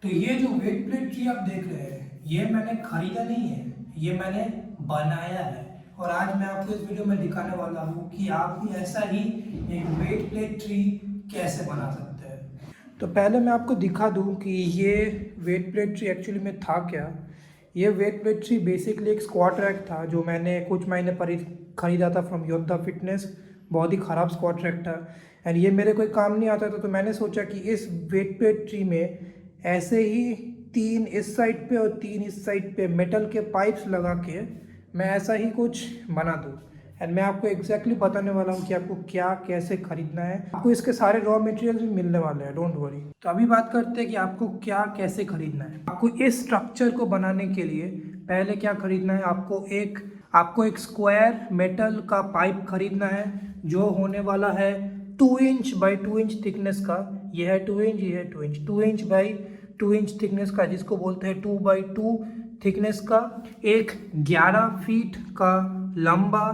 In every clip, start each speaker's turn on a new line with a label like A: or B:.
A: तो ये जो वेट प्लेट ट्री आप देख रहे हैं, ये मैंने खरीदा नहीं है, ये मैंने बनाया है। और आज मैं आपको इस वीडियो में दिखाने वाला हूँ कि आप भी ऐसा ही एक वेट प्लेट ट्री कैसे बना सकते हैं। तो पहले मैं आपको दिखा दूँ कि ये वेट प्लेट ट्री एक्चुअली में था क्या। ये वेट प्लेट ट्री बेसिकली एक स्क्वाट रैक था जो मैंने कुछ महीने पर खरीदा था फ्रॉम योद्धा फिटनेस। बहुत ही ख़राब स्क्वाट रैक था एंड ये मेरे कोई काम नहीं आता था। तो मैंने सोचा कि इस वेट प्लेट ट्री में ऐसे ही 3 इस साइड पे और 3 इस साइड पे मेटल के पाइप्स लगा के मैं ऐसा ही कुछ बना दूँ। एंड मैं आपको एग्जैक्टली बताने वाला हूँ कि आपको क्या कैसे खरीदना है। आपको इसके सारे रॉ मटेरियल्स भी मिलने वाले हैं, डोंट वरी। तो अभी बात करते हैं कि आपको क्या कैसे खरीदना है। आपको इस स्ट्रक्चर को बनाने के लिए पहले क्या खरीदना है, आपको एक स्क्वायर मेटल का पाइप खरीदना है जो होने वाला है 2 इंच बाई 2 इंच थिकनेस का। यह है 2 इंच, यह है 2 inch, 2 inch by 2 inch thickness का, जिसको बोलते हैं 2 बाई 2 थिकनेस का। एक 11 फीट का लंबा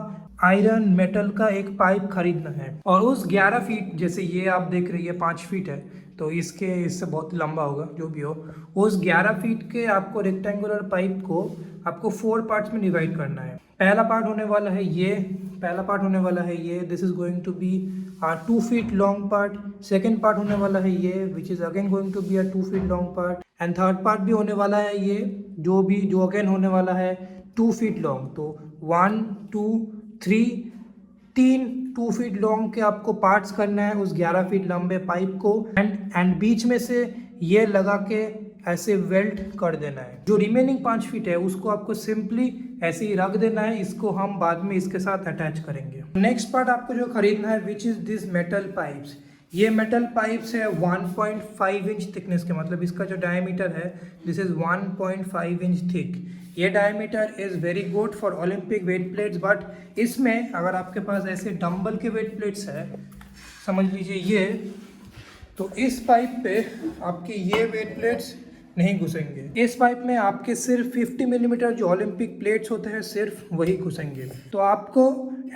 A: आयरन मेटल का एक पाइप खरीदना है। और उस 11 फीट, जैसे ये आप देख रही है 5 फीट है, तो इससे बहुत लंबा होगा जो भी हो। उस 11 फीट के आपको रेक्टेंगुलर पाइप को आपको 4 पार्ट्स में डिवाइड करना है। पहला पार्ट होने वाला है ये, this is going to be 2 feet long part. Second part होने वाला है ये, which is again going to be 2 feet long part. And third part भी होने वाला है ये, जो अगेन होने वाला है 2 फीट लॉन्ग। तो 1 2 3 2 फीट लॉन्ग के आपको पार्ट्स करना है उस 11 फीट लंबे पाइप को। एंड बीच में से ये लगा के ऐसे वेल्ड कर देना है। जो रिमेनिंग 5 फीट है उसको आपको सिंपली ऐसे ही रख देना है। इसको हम बाद में इसके साथ अटैच करेंगे। नेक्स्ट पार्ट आपको जो खरीदना है, which is this metal pipes. ये मेटल पाइप्स है 1.5 इंच थिकनेस के, मतलब इसका जो डायमीटर है दिस इज 1.5 इंच थिक। ये diameter is very good for Olympic weight plates. But इसमें अगर आपके पास ऐसे डंबल के वेट प्लेट्स है, समझ लीजिए ये, तो इस पाइप पे आपके ये वेट प्लेट्स नहीं घुसेंगे। इस पाइप में आपके सिर्फ 50 मिलीमीटर जो ओलंपिक प्लेट्स होते हैं सिर्फ वही घुसेंगे। तो आपको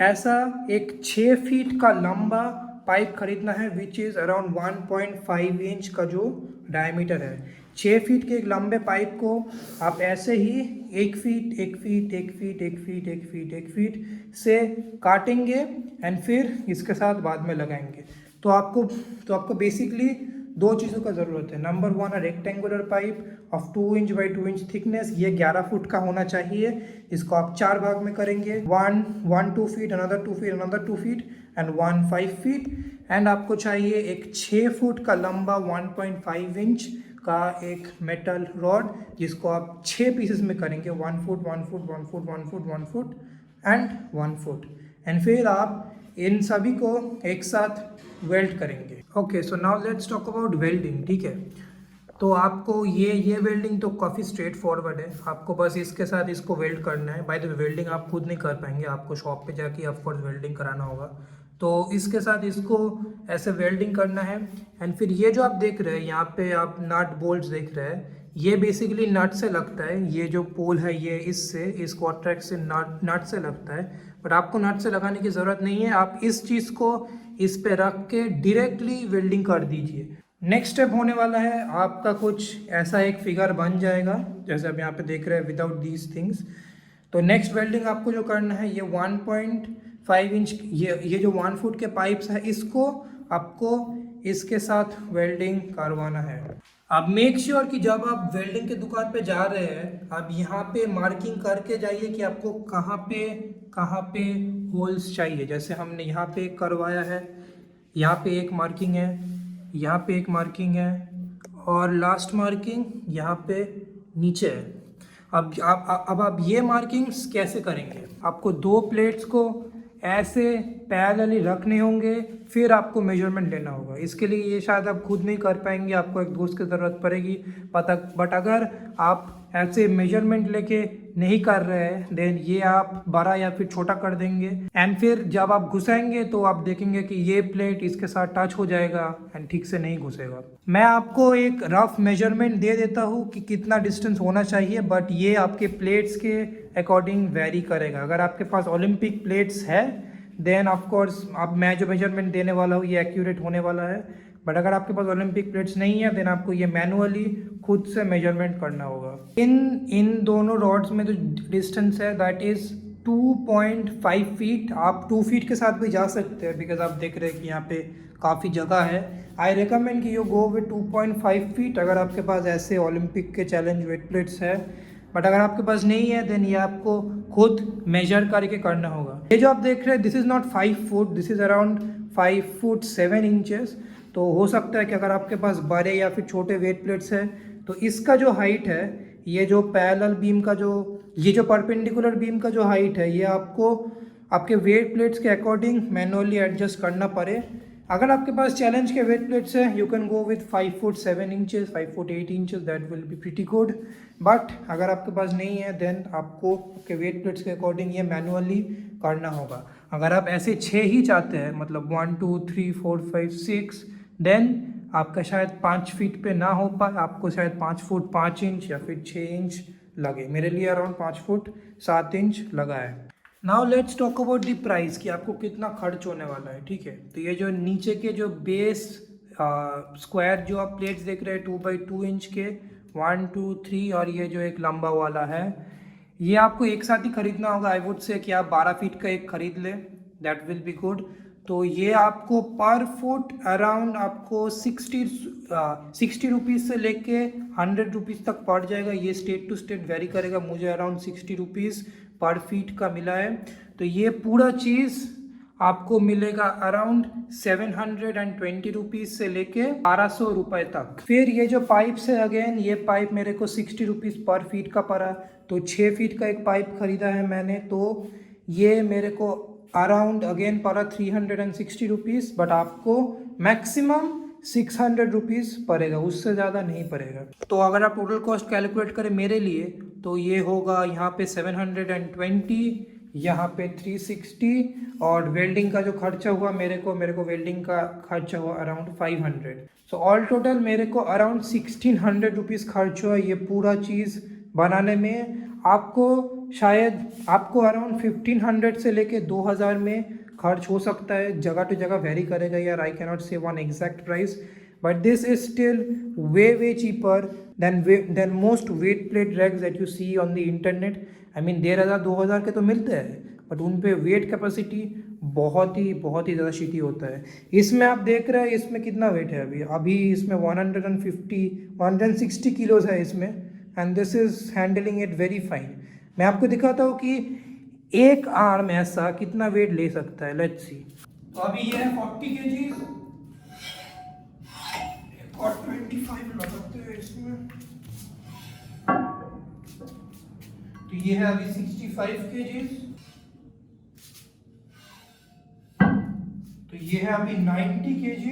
A: ऐसा एक 6 फीट का लंबा पाइप खरीदना है विच इज़ अराउंड 1.5 इंच का जो डायमीटर है। 6 फीट के एक लंबे पाइप को आप ऐसे ही 1 feet 1 feet 1 feet 1 feet 1 feet 1 feet से काटेंगे एंड फिर इसके साथ बाद में लगाएंगे। तो आपको बेसिकली 2 चीज़ों का ज़रूरत है। नंबर 1 है rectangular pipe of 2 inch by 2 inch thickness. ये 11 फुट का होना चाहिए। इसको आप 4 भाग में करेंगे, 1 2 feet, another 2 feet, another 2 feet and 1 5 feet. And आपको चाहिए एक 6 फुट का लंबा 1.5 इंच का एक मेटल रॉड, जिसको आप 6 पीसेस में करेंगे, 1 foot 1 foot 1 foot 1 foot 1 foot and 1 foot. And फिर आप इन सभी को एक साथ वेल्ड करेंगे। Okay, so now let's talk about welding. ठीक है, तो आपको ये वेल्डिंग तो काफ़ी स्ट्रेट फॉरवर्ड है। आपको बस इसके साथ इसको वेल्ड करना है। बाय द वे, वेल्डिंग आप खुद नहीं कर पाएंगे, आपको शॉप पे जाके ऑफकोर्स वेल्डिंग कराना होगा। तो इसके साथ इसको ऐसे वेल्डिंग करना है। एंड फिर ये जो आप देख रहे हैं यहाँ पे, आप नट बोल्ट्स देख रहे हैं, ये बेसिकली नट से लगता है। ये जो पोल है ये इस क्वाड्रैक्ट से नट से लगता है। बट आपको नट से लगाने की ज़रूरत नहीं है। आप इस चीज़ को इस पे रख के डायरेक्टली वेल्डिंग कर दीजिए। नेक्स्ट स्टेप होने वाला है, आपका कुछ ऐसा एक फिगर बन जाएगा जैसे आप यहाँ पे देख रहे हैं विदाउट दीज थिंग्स। तो नेक्स्ट वेल्डिंग आपको जो करना है, ये 1.5 इंच ये जो 1 फुट के पाइप्स है, इसको आपको इसके साथ वेल्डिंग करवाना है। अब मेक श्योर कि जब आप वेल्डिंग के दुकान पे जा रहे हैं, आप यहाँ पे मार्किंग करके जाइए कि आपको कहाँ पे होल्स चाहिए। जैसे हमने यहाँ पे एक करवाया है, यहाँ पे एक मार्किंग है, यहाँ पे एक मार्किंग है और लास्ट मार्किंग यहाँ पे नीचे है। अब आप ये मार्किंग्स कैसे करेंगे, आपको 2 प्लेट्स को ऐसे पैरेलली रखने होंगे, फिर आपको मेजरमेंट लेना होगा। इसके लिए ये शायद आप खुद नहीं कर पाएंगे, आपको एक दोस्त की ज़रूरत पड़ेगी। बट अगर आप ऐसे मेजरमेंट लेके नहीं कर रहे हैं, देन ये आप बड़ा या फिर छोटा कर देंगे। एंड फिर जब आप घुसाएंगे तो आप देखेंगे कि ये प्लेट इसके साथ टच हो जाएगा एंड ठीक से नहीं घुसेगा। मैं आपको एक रफ मेजरमेंट दे देता हूँ कि कितना डिस्टेंस होना चाहिए, बट ये आपके प्लेट्स के अकॉर्डिंग वेरी करेगा। अगर आपके पास ओलंपिक प्लेट्स है देन ऑफकोर्स अब मैं जो मेजरमेंट देने वाला हूँ ये एक्यूरेट होने वाला है। बट अगर आपके पास ओलंपिक प्लेट्स नहीं है देन आपको ये मैनुअली खुद से मेजरमेंट करना होगा। इन दोनों रॉड्स में जो डिस्टेंस है दैट इज़ 2.5 फीट। आप 2 फीट के साथ भी जा सकते हैं बिकॉज आप देख रहे हैं कि यहाँ पे काफ़ी जगह है। आई रिकमेंड कि यू गो विद 2.5 फीट अगर आपके पास ऐसे ओलंपिक के चैलेंज वेट प्लेट्स है। बट अगर आपके पास नहीं है देन ये आपको खुद मेजर करके करना होगा। ये जो आप देख रहे हैं this is not 5 foot, this is around 5 foot 7 inches. तो हो सकता है कि अगर आपके पास बड़े या फिर छोटे वेट प्लेट्स है तो इसका जो हाइट है, ये जो पैरेलल बीम का ये जो परपेंडिकुलर बीम का जो हाइट है ये आपको आपके वेट प्लेट्स के अकॉर्डिंग मैनुअली एडजस्ट करना पड़े। अगर आपके पास चैलेंज के वेट प्लेट्स है you can go with 5 foot 7 inches 5 foot 8 inches, that will be pretty good. But अगर आपके पास नहीं है देन आपको आपके वेट प्लेट्स के अकॉर्डिंग ये मैनुअली करना होगा। अगर आप ऐसे 6 ही चाहते हैं मतलब 1 2 3 4 5 6 देन आपका शायद 5 फीट पे ना हो पाए, आपको शायद 5 फुट 5 इंच या फिर 6 इंच लगे। मेरे लिए अराउंड 5 फुट 7 इंच लगा है। Now let's talk about the price कि आपको कितना खर्च होने वाला है। ठीक है, तो ये जो नीचे के जो बेस स्क्वायर जो आप प्लेट्स देख रहे हैं 2x2 इंच के 1 2 3 और ये जो एक लंबा वाला है ये आपको एक साथ ही खरीदना होगा। आई वुड से कि आप 12 फीट का एक खरीद ले, दैट विल बी गुड। तो ये आपको पर फुट अराउंड आपको 60 रुपीज़ से लेके 100 रुपीज़ तक पड़ जाएगा। ये स्टेट टू स्टेट वेरी करेगा। मुझे अराउंड 60 रुपीज़ पर फीट का मिला है। तो ये पूरा चीज़ आपको मिलेगा अराउंड 720 रुपीज़ से लेके 1200 रुपये तक। फिर ये जो पाइप्स है अगेन ये पाइप मेरे को 60 रुपीज़ पर फीट का पड़ा। तो 6 फीट का एक पाइप खरीदा है मैंने, तो ये मेरे को अराउंड अगेन पड़ा 360 रुपीज़। बट आपको मैक्सिमम 600 रुपीज़ पड़ेगा, उससे ज़्यादा नहीं पड़ेगा। तो अगर आप टोटल कॉस्ट कैलकुलेट करें मेरे लिए तो ये होगा यहाँ पे 720, यहाँ पे 360 और वेल्डिंग का जो खर्चा हुआ मेरे को वेल्डिंग का खर्चा हुआ अराउंड 500। सो ऑल टोटल मेरे को अराउंड 1600 रुपीज़ खर्च हुआ ये पूरा चीज़ बनाने में। आपको शायद आपको अराउंड 1500 से लेके 2000 में खर्च हो सकता है, जगह टू जगह वेरी करेगा यार। I can not say one exact price but this is still way cheaper than most weight plate racks that you see on the internet. I mean 1500-2000 के तो मिलते हैं बट उन पे वेट कैपेसिटी बहुत ही ज़्यादा शिटी होता है। इसमें आप देख रहे हैं इसमें कितना वेट है अभी इसमें 160 किलोज है इसमें and this is handling it very fine. मैं आपको दिखाता हूँ कि एक आर्म ऐसा कितना वेट ले सकता है। Let's see. तो अभी ये है 40 kg और 25 लगाते हैं इसमें। तो ये है अभी 65 kg। तो ये है अभी 90 kg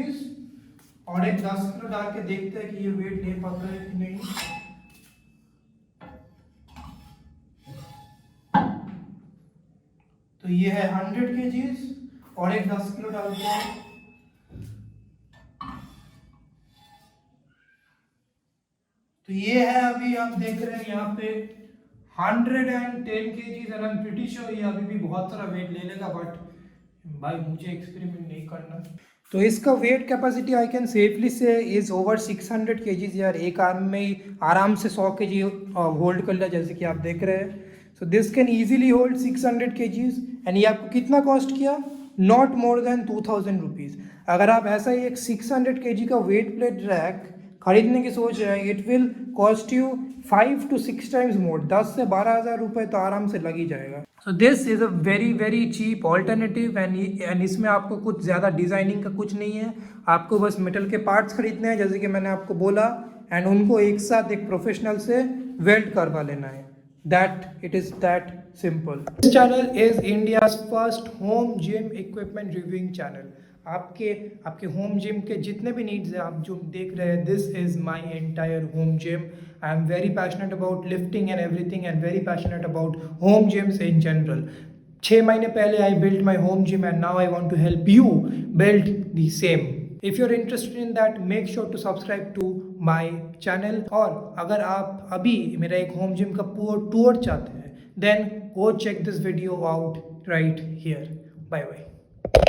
A: और एक 10 किलो डाल के देखते हैं कि ये वेट ले पाता है कि नहीं। तो ये है 100 kg और एक 10 किलो डालते हैं। तो ये है अभी आप देख रहे हैं यहाँ पे 110 kg और आई एम प्रीटी श्योर ये अभी भी बहुत सारा वेट ले लेगा बट भाई मुझे एक्सपेरिमेंट नहीं करना। तो इसका wait capacity I can safely से इज ओवर 600 kg यार। एक आर्म में ही आराम से 100 kg होल्ड कर लिया जैसे कि आप देख रहे हैं। So this can easily hold 600 kg and ये आपको कितना कॉस्ट किया? Not more than 2000 rupees. अगर आप ऐसा ही एक 600 kg का वेट प्लेट रैक खरीदने की सोच रहे हैं it will cost you 5 to 6 times more. 10 से 12,000 रुपये तो आराम से लग ही जाएगा। So this is a very cheap alternative and इसमें आपको कुछ ज़्यादा डिज़ाइनिंग का कुछ नहीं है। आपको बस मेटल के पार्ट्स खरीदने हैं जैसे कि मैंने आपको बोला एंड उनको एक साथ एक प्रोफेशनल से वेल्ड करवा लेना है। That it is that simple. This channel is India's first home gym equipment reviewing channel. आपके होम जिम के जितने भी नीड्स हैं आप जो देख रहे हैं this is my entire home gym. I am very passionate about lifting and everything and very passionate about home gyms in general. 6 महीने पहले I built my home gym and now I want to help you build the same. If you are interested in that make sure to subscribe to my channel. और अगर आप अभी मेरा एक home gym का tour चाहते हैं then go check this video out right here. Bye bye.